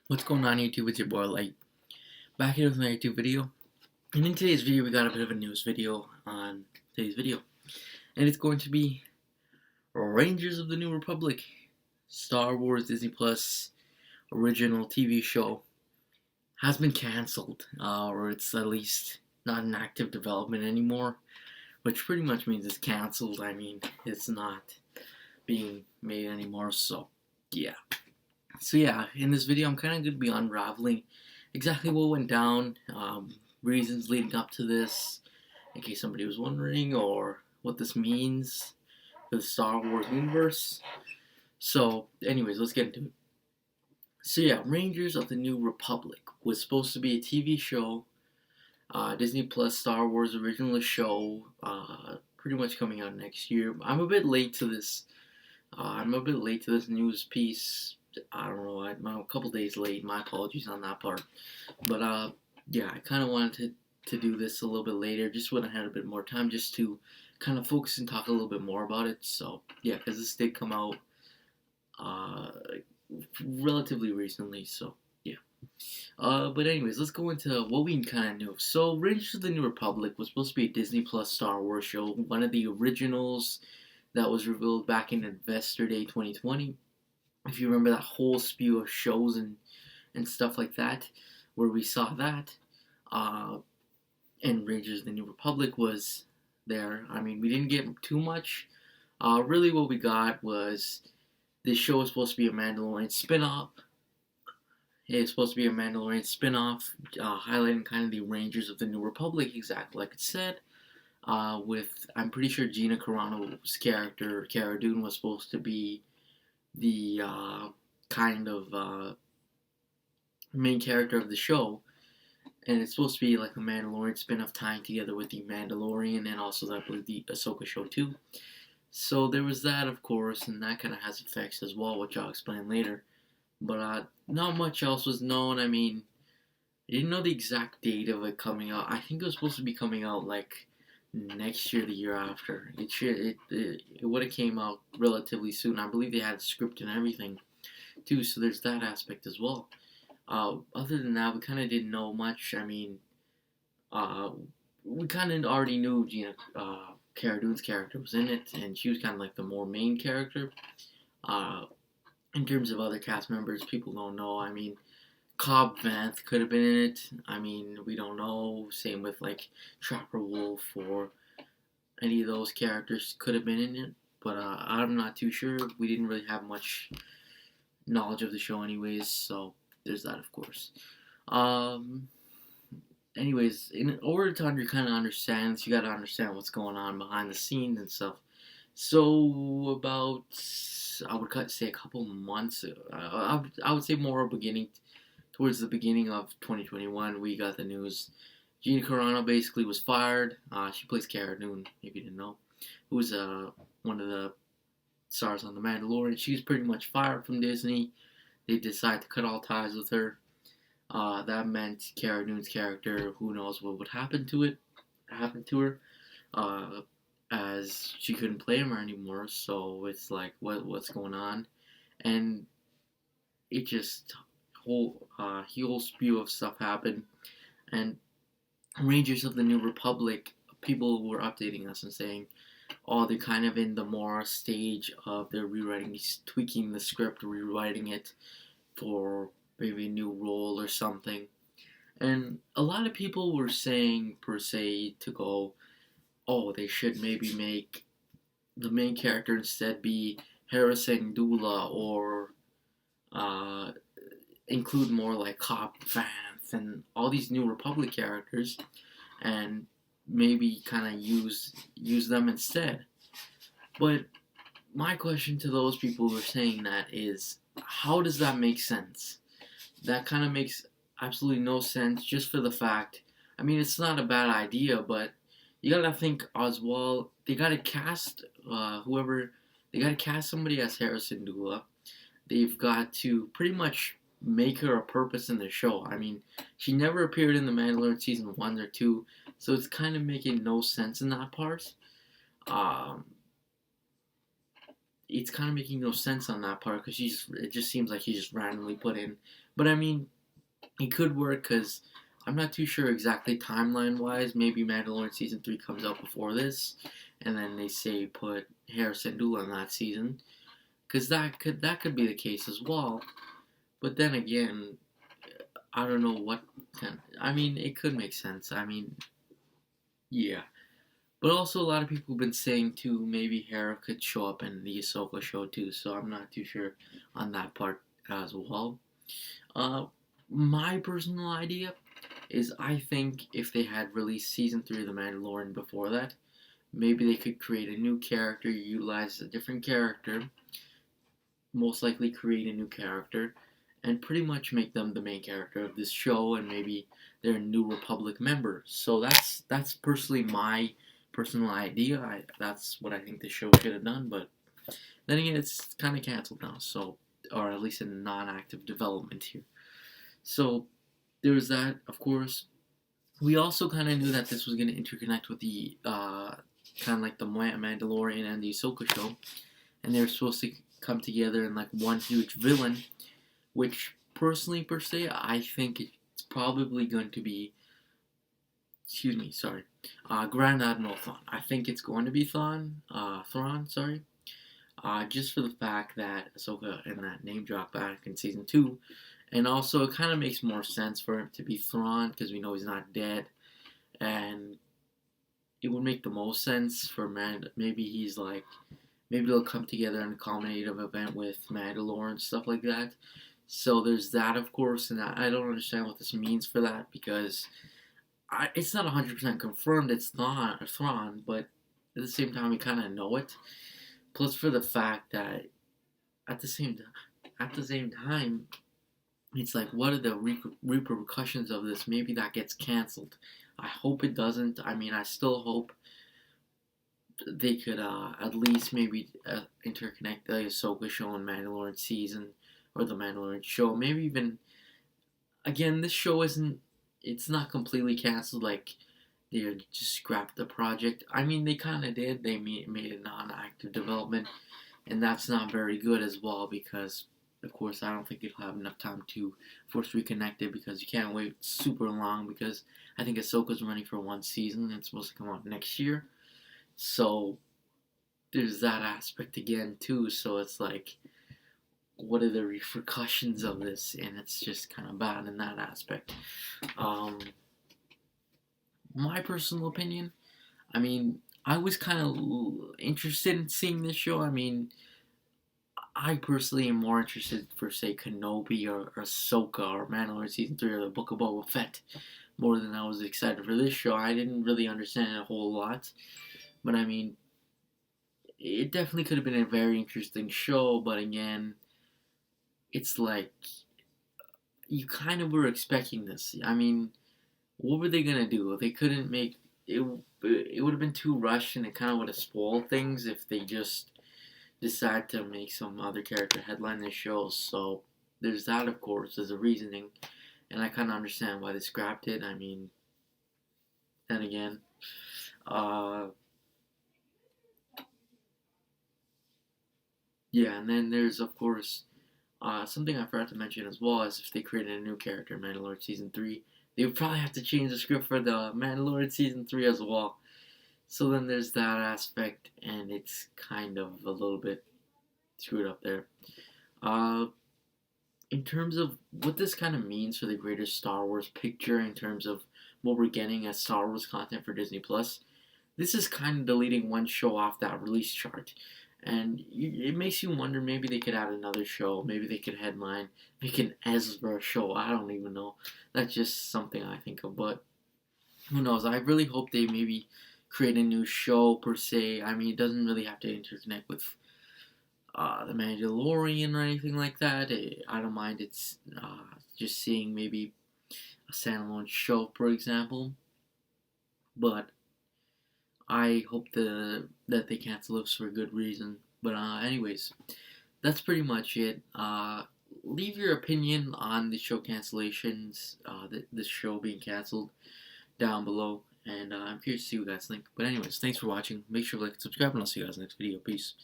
What's going on YouTube? It's your boy Light. Back here with my YouTube video. And in today's video we got a bit of a news video on today's video. And it's going to be Rangers of the New Republic, Star Wars Disney Plus original TV show has been cancelled. Or it's at least not in active development anymore. Which pretty much means it's cancelled. I mean, it's not being made anymore, so yeah. So yeah, in this video I'm kind of going to be unraveling exactly what went down, reasons leading up to this, in case somebody was wondering, or what this means for the Star Wars universe. So anyways, let's get into it. So yeah, Rangers of the New Republic was supposed to be a TV show, Disney Plus Star Wars original show, pretty much coming out next year. I'm a bit late to this. I'm a bit late to this news piece. I don't know. I'm a couple days late. My apologies on that part. But yeah, I kind of wanted to do this a little bit later, just when I had a bit more time, just to kind of focus and talk a little bit more about it. So yeah, because this did come out uh, relatively recently. So yeah. But anyways, let's go into what we kind of knew. So Rangers of the New Republic was supposed to be a Disney Plus Star Wars show, one of the originals that was revealed back in Investor Day 2020. If you remember that whole spew of shows and stuff like that, where we saw that, uh, and Rangers of the New Republic was there. I mean, we didn't get too much. Really, what we got was this show was supposed to be a Mandalorian spin-off. It's supposed to be a Mandalorian spin-off, highlighting kind of the Rangers of the New Republic, exactly like it said. With, I'm pretty sure Gina Carano's character, Cara Dune, was supposed to be the kind of main character of the show, and it's supposed to be like a Mandalorian spin-off tying together with the Mandalorian and also I believe the Ahsoka show too. So there was that, of course, and that kind of has effects as well, which I'll explain later. But not much else was known. I mean, I didn't know the exact date of it coming out. I think it was supposed to be coming out like next year, the year after. It would have came out relatively soon. I believe they had the script and everything too, so there's that aspect as well. Other than that, we kind of didn't know much. I mean, uh, we kind of already knew Gina, Cara Dune's character was in it, and she was kind of like the more main character. Uh, in terms of other cast members, people don't know. I mean, Cobb Vanth could have been in it. I mean, we don't know. Same with like Trapper Wolf or any of those characters could have been in it. But I'm not too sure. We didn't really have much knowledge of the show, anyways. So there's that, of course. Um. Anyways, in order to kind of understand this, you got to understand what's going on behind the scenes and stuff. So about I would say a couple months. I would say more beginning towards the beginning of 2021, we got the news. Gina Carano basically was fired. She plays Cara Dune, if you didn't know, who was one of the stars on The Mandalorian. She's pretty much fired from Disney. They decided to cut all ties with her. That meant Cara Dune's character, who knows what would happen to it, happen to her, as she couldn't play him anymore. So it's like, what's going on? And it just whole spew of stuff happened, and Rangers of the New Republic, people were updating us and saying, oh, they're kind of in the more stage of they're rewriting, tweaking the script, rewriting it for maybe a new role or something. And a lot of people were saying, per se, to go, oh, they should maybe make the main character instead be Hera Syndulla, or uh, include more like Cobb Vanth and all these New Republic characters, and maybe kind of use them instead. But my question to those people who are saying that is, how does that make sense? That kind of makes absolutely no sense, just for the fact. I mean, it's not a bad idea, but you gotta think as well. They gotta cast whoever. They gotta cast somebody as Hera Syndulla. They've got to pretty much make her a purpose in the show. I mean, she never appeared in The Mandalorian season 1 or 2, so it's kind of making no sense in that part. Um, it's kind of making no sense on that part because it just seems like he just randomly put in. But I mean, it could work because I'm not too sure exactly timeline wise. Maybe Mandalorian season 3 comes out before this, and then they say put Hera Syndulla in that season, because that could be the case as well. But then again, I don't know what kind. I mean, it could make sense. I mean, yeah. But also, a lot of people have been saying too, maybe Hera could show up in the Ahsoka show too. So I'm not too sure on that part as well. Uh, my personal idea is I think if they had released season 3 of The Mandalorian before that, maybe they could create a new character, utilize a different character, most likely create a new character, and pretty much make them the main character of this show, and maybe they're a New Republic member. So that's personally my personal idea. That's what I think the show should have done, but then again, it's kind of canceled now, so or at least in non-active development here. So there was that, of course. We also kind of knew that this was going to interconnect with the kind of like the Mandalorian and the Ahsoka show, and they were supposed to come together in like one huge villain, which personally per se, I think it's probably going to be. Excuse me, sorry. Grand Admiral Thrawn. I think it's going to be Thrawn, sorry. Just for the fact that Ahsoka and that name drop back in season 2. And also, it kind of makes more sense for him to be Thrawn because we know he's not dead. And it would make the most sense for maybe he's like, maybe they'll come together in a culminative event with Mandalore and stuff like that. So there's that, of course, and I don't understand what this means for that because it's not 100% confirmed it's not Thrawn, but at the same time, we kind of know it. Plus, for the fact that at the same time, it's like, what are the repercussions of this? Maybe that gets canceled. I hope it doesn't. I mean, I still hope they could at least maybe interconnect the Ahsoka show and Mandalorian season, or the Mandalorian show. Maybe even, again, this show isn't, it's not completely canceled, like they just scrapped the project. I mean, they kind of did. They made it non-active development, and that's not very good as well because, of course, I don't think it'll have enough time to force reconnect it because you can't wait super long because I think Ahsoka's running for one season and it's supposed to come out next year. So there's that aspect again too. So it's like, what are the repercussions of this? And it's just kind of bad in that aspect. Um, my personal opinion, I mean, I was kind of interested in seeing this show. I mean, I personally am more interested for say Kenobi or Ahsoka or Mandalorian season 3 or the Book of Boba Fett more than I was excited for this show. I didn't really understand it a whole lot, but I mean, it definitely could have been a very interesting show. But again, it's like you kind of were expecting this. I mean, what were they gonna do? They couldn't make it. It would have been too rushed, and it kind of would have spoiled things if they just decide to make some other character headline their show. So there's that, of course, there's a reasoning, and I kind of understand why they scrapped it. I mean, then again, uh, yeah, and then there's of course something I forgot to mention as well is if they created a new character in Mandalorian season 3, they would probably have to change the script for the Mandalorian season 3 as well. So then there's that aspect, and it's kind of a little bit screwed up there. Uh, in terms of what this kind of means for the greater Star Wars picture, in terms of what we're getting as Star Wars content for Disney Plus, this is kind of deleting one show off that release chart. And it makes you wonder, maybe they could add another show. Maybe they could headline, make an Ezra show. I don't even know. That's just something I think of. But who knows? I really hope they maybe create a new show per se. I mean, it doesn't really have to interconnect with the Mandalorian or anything like that. I don't mind. It's just seeing maybe a standalone show, for example. But I hope that they cancel this for a good reason. But anyways, that's pretty much it. Leave your opinion on the show cancellations, this show being canceled, down below. And I'm curious to see what you guys think. But anyways, thanks for watching. Make sure to like and subscribe, and I'll see you guys in the next video. Peace.